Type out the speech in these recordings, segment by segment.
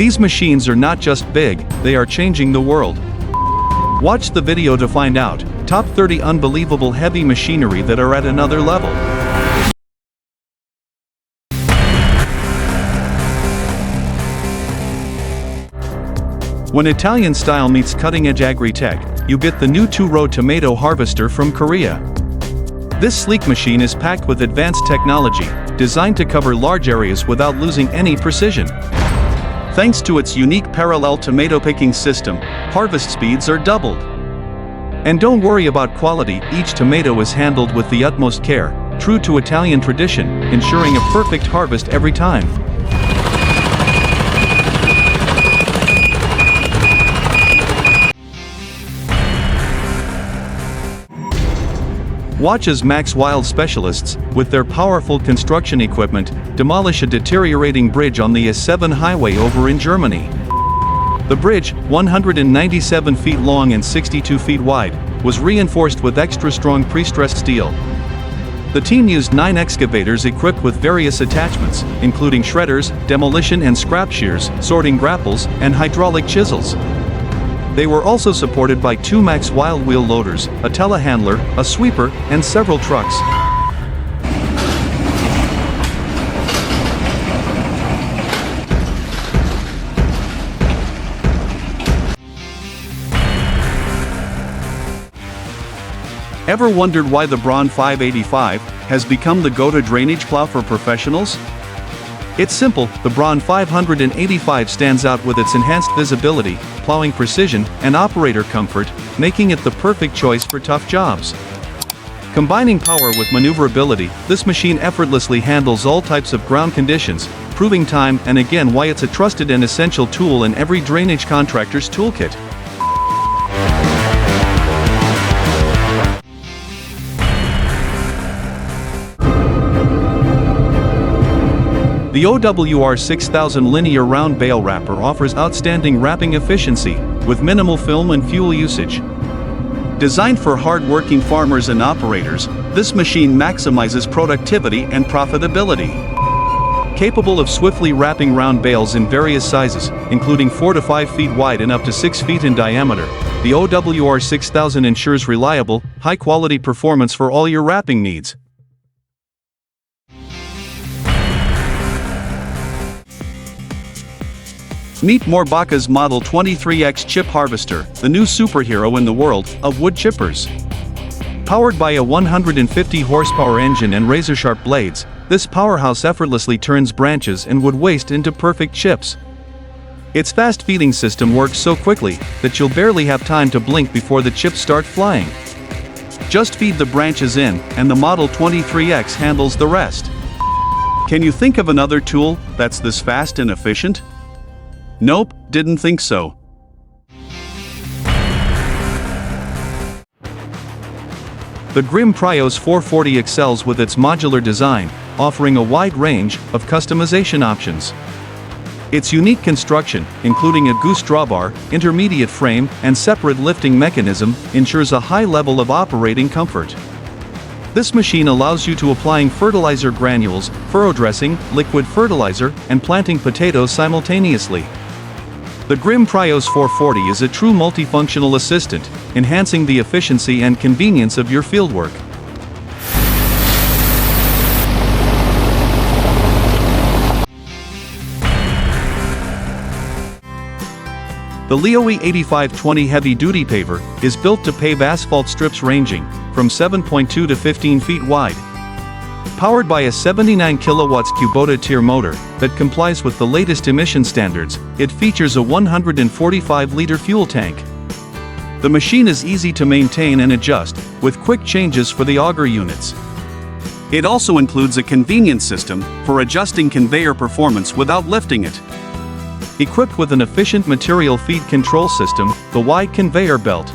These machines are not just big, they are changing the world. Watch the video to find out, top 30 unbelievable heavy machinery that are at another level. When Italian style meets cutting-edge agri-tech, you get the new 2-row tomato harvester from Korea. This sleek machine is packed with advanced technology, designed to cover large areas without losing any precision. Thanks to its unique parallel tomato picking system, harvest speeds are doubled. And don't worry about quality, each tomato is handled with the utmost care, true to Italian tradition, ensuring a perfect harvest every time. Watch as Max Wild specialists, with their powerful construction equipment, demolish a deteriorating bridge on the A7 highway over in Germany. The bridge, 197 feet long and 62 feet wide, was reinforced with extra-strong pre-stressed steel. The team used 9 excavators equipped with various attachments, including shredders, demolition and scrap shears, sorting grapples, and hydraulic chisels. They were also supported by 2 Max Wild wheel loaders, a telehandler, a sweeper, and several trucks. Ever wondered why the Bron 585 has become the go-to drainage plow for professionals? It's simple, the Bron 585 stands out with its enhanced visibility, plowing precision, and operator comfort, making it the perfect choice for tough jobs. Combining power with maneuverability, this machine effortlessly handles all types of ground conditions, proving time and again why it's a trusted and essential tool in every drainage contractor's toolkit. The OWR 6000 linear round bale wrapper offers outstanding wrapping efficiency, with minimal film and fuel usage. Designed for hard-working farmers and operators, this machine maximizes productivity and profitability. Capable of swiftly wrapping round bales in various sizes, including 4 to 5 feet wide and up to 6 feet in diameter, the OWR 6000 ensures reliable, high-quality performance for all your wrapping needs. Meet Morbach's Model 23X chip harvester, the new superhero in the world of wood chippers. Powered by a 150 horsepower engine and razor-sharp blades, this powerhouse effortlessly turns branches and wood waste into perfect chips. Its fast feeding system works so quickly that you'll barely have time to blink before the chips start flying. Just feed the branches in, and the Model 23X handles the rest. Can you think of another tool that's this fast and efficient? Nope, didn't think so. The grim Prios 440 excels with its modular design, offering a wide range of customization options. Its unique construction, including a goose drawbar, intermediate frame, and separate lifting mechanism, ensures a high level of operating comfort. This machine allows you to applying fertilizer granules, furrow dressing, liquid fertilizer, and planting potatoes simultaneously. The Grim Prios 440 is a true multifunctional assistant, enhancing the efficiency and convenience of your fieldwork. The Leoy 8520 heavy-duty paver is built to pave asphalt strips ranging from 7.2 to 15 feet wide. Powered by a 79 kilowatts Kubota tier motor that complies with the latest emission standards, it features a 145-liter fuel tank. The machine is easy to maintain and adjust, with quick changes for the auger units. It also includes a convenience system for adjusting conveyor performance without lifting it. Equipped with an efficient material feed control system, the wide conveyor belt.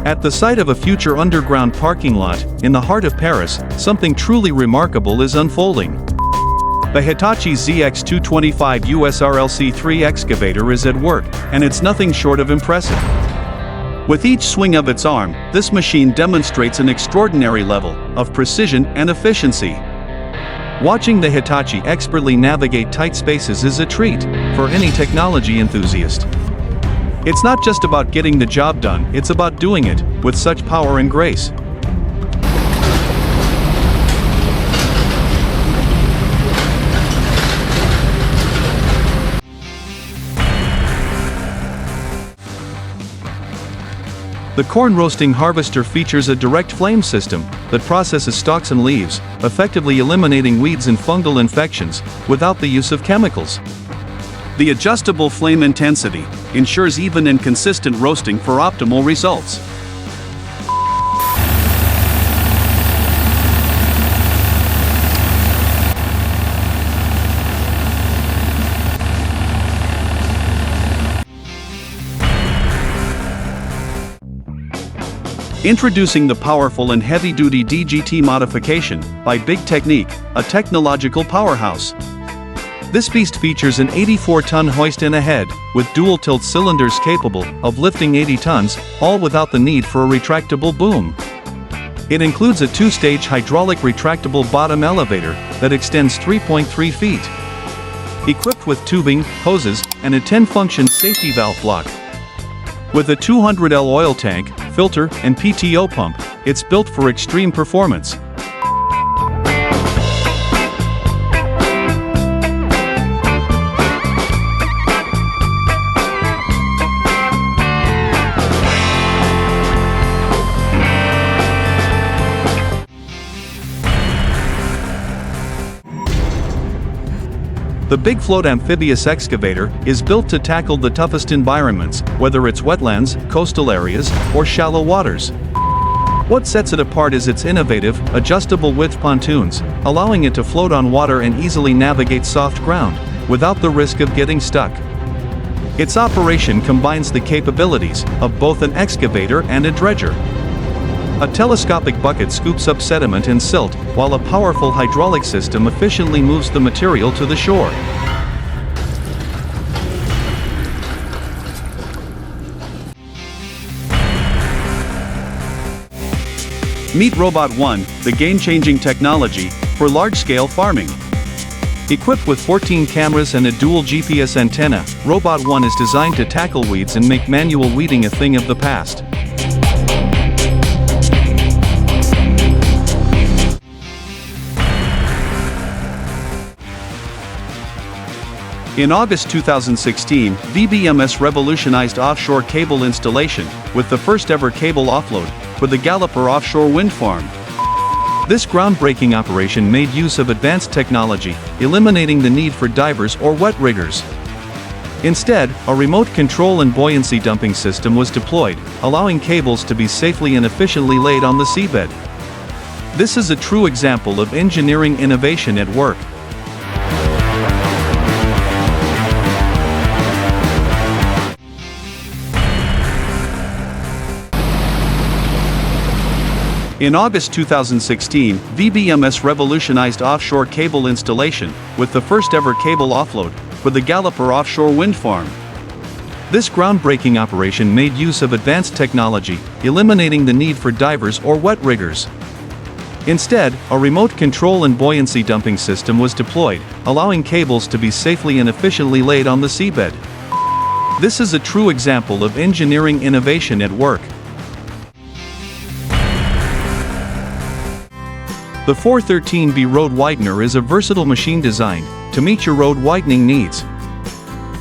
At the site of a future underground parking lot, in the heart of Paris, something truly remarkable is unfolding. The Hitachi ZX225 USRLC3 excavator is at work, and it's nothing short of impressive. With each swing of its arm, this machine demonstrates an extraordinary level of precision and efficiency. Watching the Hitachi expertly navigate tight spaces is a treat for any technology enthusiast. It's not just about getting the job done, it's about doing it with such power and grace. The corn roasting harvester features a direct flame system that processes stalks and leaves, effectively eliminating weeds and fungal infections without the use of chemicals. The adjustable flame intensity ensures even and consistent roasting for optimal results. Introducing the powerful and heavy-duty DGT Modification by Big Technique, a technological powerhouse. This beast features an 84-ton hoist in a head, with dual-tilt cylinders capable of lifting 80 tons, all without the need for a retractable boom. It includes a two-stage hydraulic retractable bottom elevator that extends 3.3 feet. Equipped with tubing, hoses, and a 10-function safety valve block. With a 200L oil tank, filter, and PTO pump, it's built for extreme performance. The Big Float amphibious excavator is built to tackle the toughest environments, whether it's wetlands, coastal areas, or shallow waters. What sets it apart is its innovative, adjustable width pontoons, allowing it to float on water and easily navigate soft ground, without the risk of getting stuck. Its operation combines the capabilities of both an excavator and a dredger. A telescopic bucket scoops up sediment and silt, while a powerful hydraulic system efficiently moves the material to the shore. Meet Robot One, the game-changing technology for large-scale farming. Equipped with 14 cameras and a dual GPS antenna, Robot One is designed to tackle weeds and make manual weeding a thing of the past. In August 2016, VBMS revolutionized offshore cable installation with the first-ever cable offload for the Galloper Offshore wind farm. This groundbreaking operation made use of advanced technology, eliminating the need for divers or wet riggers. Instead, a remote control and buoyancy dumping system was deployed, allowing cables to be safely and efficiently laid on the seabed. This is a true example of engineering innovation at work. In August 2016, VBMS revolutionized offshore cable installation with the first-ever cable offload for the Galloper Offshore wind farm. This groundbreaking operation made use of advanced technology, eliminating the need for divers or wet riggers. Instead, a remote control and buoyancy dumping system was deployed, allowing cables to be safely and efficiently laid on the seabed. This is a true example of engineering innovation at work. The 413B Road Widener is a versatile machine designed to meet your road widening needs.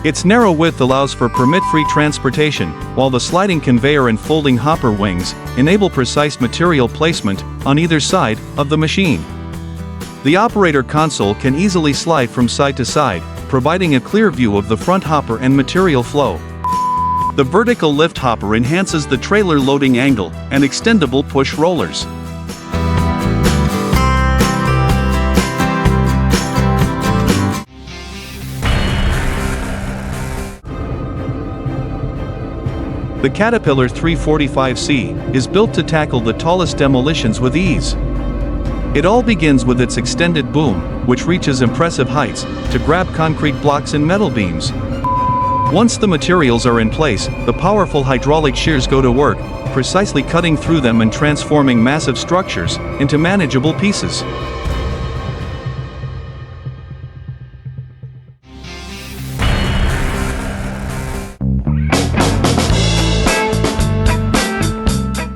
Its narrow width allows for permit-free transportation, while the sliding conveyor and folding hopper wings enable precise material placement on either side of the machine. The operator console can easily slide from side to side, providing a clear view of the front hopper and material flow. The vertical lift hopper enhances the trailer loading angle and extendable push rollers. The Caterpillar 345C is built to tackle the tallest demolitions with ease. It all begins with its extended boom, which reaches impressive heights, to grab concrete blocks and metal beams. Once the materials are in place, the powerful hydraulic shears go to work, precisely cutting through them and transforming massive structures into manageable pieces.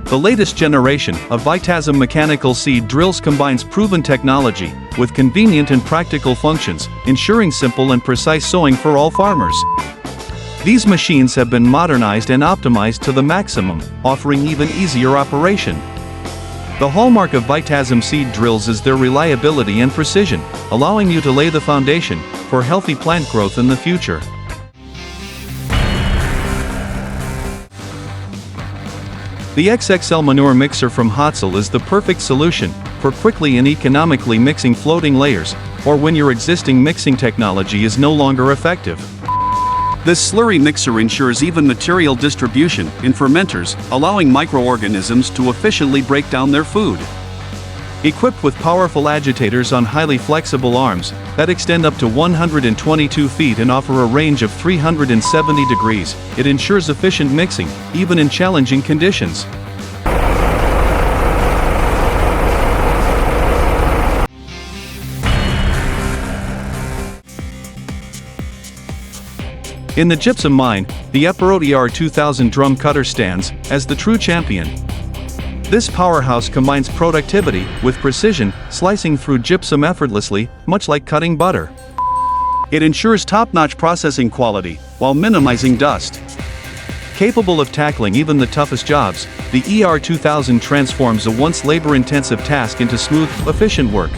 The latest generation of Vitasem mechanical seed drills combines proven technology with convenient and practical functions, ensuring simple and precise sowing for all farmers. These machines have been modernized and optimized to the maximum, offering even easier operation. The hallmark of Vitasem seed drills is their reliability and precision, allowing you to lay the foundation for healthy plant growth in the future. The XXL Manure Mixer from Hitachi is the perfect solution for quickly and economically mixing floating layers, or when your existing mixing technology is no longer effective. This slurry mixer ensures even material distribution in fermenters, allowing microorganisms to efficiently break down their food. Equipped with powerful agitators on highly flexible arms that extend up to 122 feet and offer a range of 370 degrees, it ensures efficient mixing, even in challenging conditions. In the gypsum mine, the Epiro ER2000 drum cutter stands as the true champion. This powerhouse combines productivity with precision, slicing through gypsum effortlessly, much like cutting butter. It ensures top-notch processing quality while minimizing dust. Capable of tackling even the toughest jobs, the ER2000 transforms a once labor-intensive task into smooth, efficient work.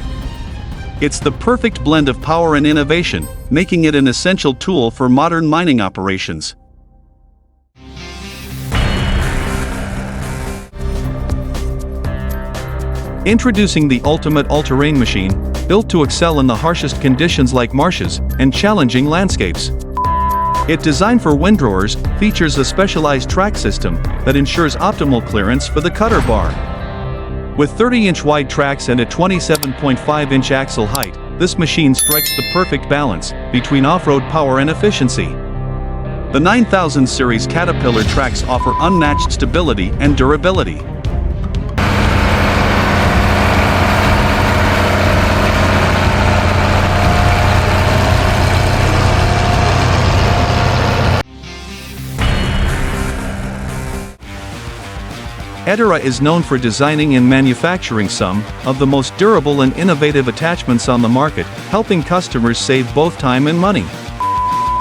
It's the perfect blend of power and innovation, making it an essential tool for modern mining operations. Introducing the ultimate all-terrain machine, built to excel in the harshest conditions like marshes and challenging landscapes. It, designed for windrowers, features a specialized track system that ensures optimal clearance for the cutter bar. With 30-inch wide tracks and a 27.5-inch axle height, this machine strikes the perfect balance between off-road power and efficiency. The 9000 series Caterpillar tracks offer unmatched stability and durability. Etera is known for designing and manufacturing some of the most durable and innovative attachments on the market, helping customers save both time and money.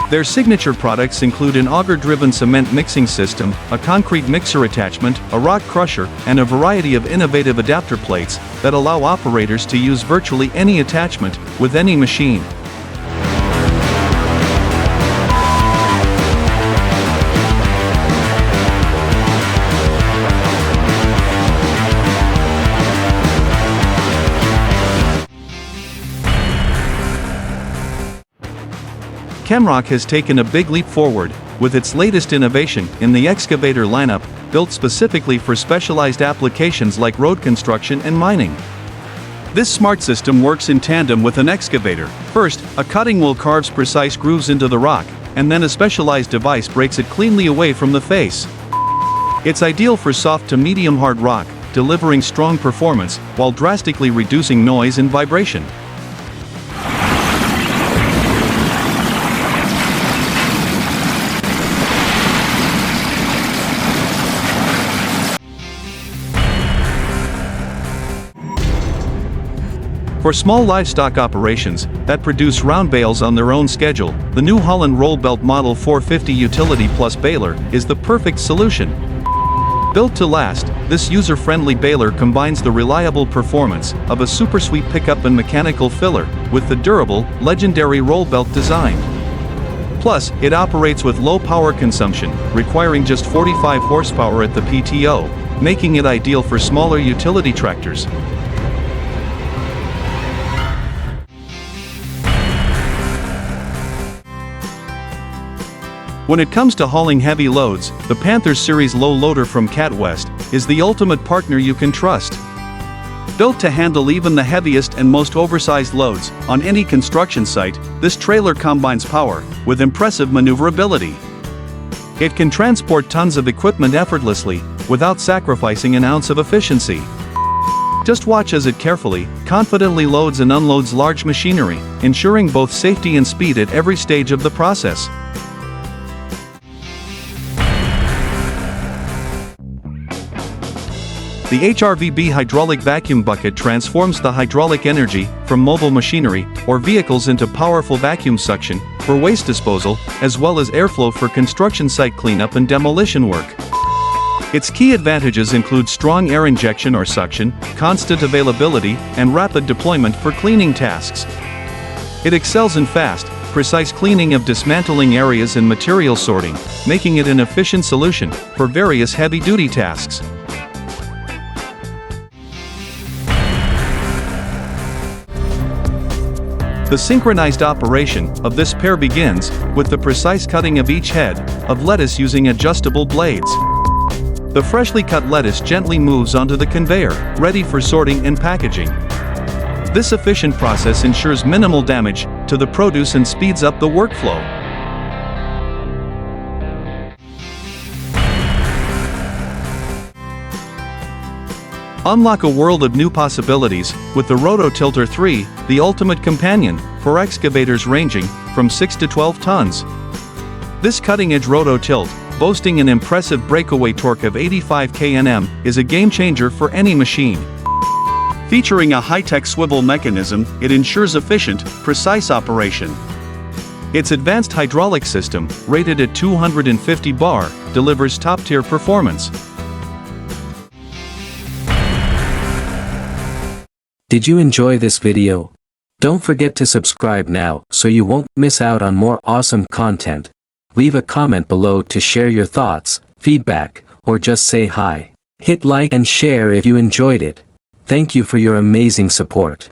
Their signature products include an auger-driven cement mixing system, a concrete mixer attachment, a rock crusher, and a variety of innovative adapter plates that allow operators to use virtually any attachment with any machine. Chemrock has taken a big leap forward with its latest innovation in the excavator lineup, built specifically for specialized applications like road construction and mining. This smart system works in tandem with an excavator. First, a cutting wheel carves precise grooves into the rock, and then a specialized device breaks it cleanly away from the face. It's ideal for soft to medium hard rock, delivering strong performance while drastically reducing noise and vibration. For small livestock operations that produce round bales on their own schedule, the new Holland Roll Belt Model 450 Utility Plus baler is the perfect solution. Built to last, this user-friendly baler combines the reliable performance of a super sweet pickup and mechanical filler with the durable, legendary roll belt design. Plus, it operates with low power consumption, requiring just 45 horsepower at the PTO, making it ideal for smaller utility tractors. When it comes to hauling heavy loads, the Panther series low loader from Cat West is the ultimate partner you can trust. Built to handle even the heaviest and most oversized loads, on any construction site, this trailer combines power with impressive maneuverability. It can transport tons of equipment effortlessly, without sacrificing an ounce of efficiency. Just watch as it carefully, confidently loads and unloads large machinery, ensuring both safety and speed at every stage of the process. The HRVB hydraulic vacuum bucket transforms the hydraulic energy from mobile machinery or vehicles into powerful vacuum suction for waste disposal, as well as airflow for construction site cleanup and demolition work. Its key advantages include strong air injection or suction, constant availability, and rapid deployment for cleaning tasks. It excels in fast, precise cleaning of dismantling areas and material sorting, making it an efficient solution for various heavy-duty tasks. The synchronized operation of this pair begins with the precise cutting of each head of lettuce using adjustable blades. The freshly cut lettuce gently moves onto the conveyor, ready for sorting and packaging. This efficient process ensures minimal damage to the produce and speeds up the workflow. Unlock a world of new possibilities with the Roto Tilt R3, the ultimate companion for excavators ranging from 6 to 12 tons. This cutting-edge roto tilt, boasting an impressive breakaway torque of 85 kNm, is a game-changer for any machine. Featuring a high-tech swivel mechanism, it ensures efficient, precise operation. Its advanced hydraulic system, rated at 250 bar, delivers top-tier performance. Did you enjoy this video? Don't forget to subscribe now so you won't miss out on more awesome content. Leave a comment below to share your thoughts, feedback, or just say hi. Hit like and share if you enjoyed it. Thank you for your amazing support.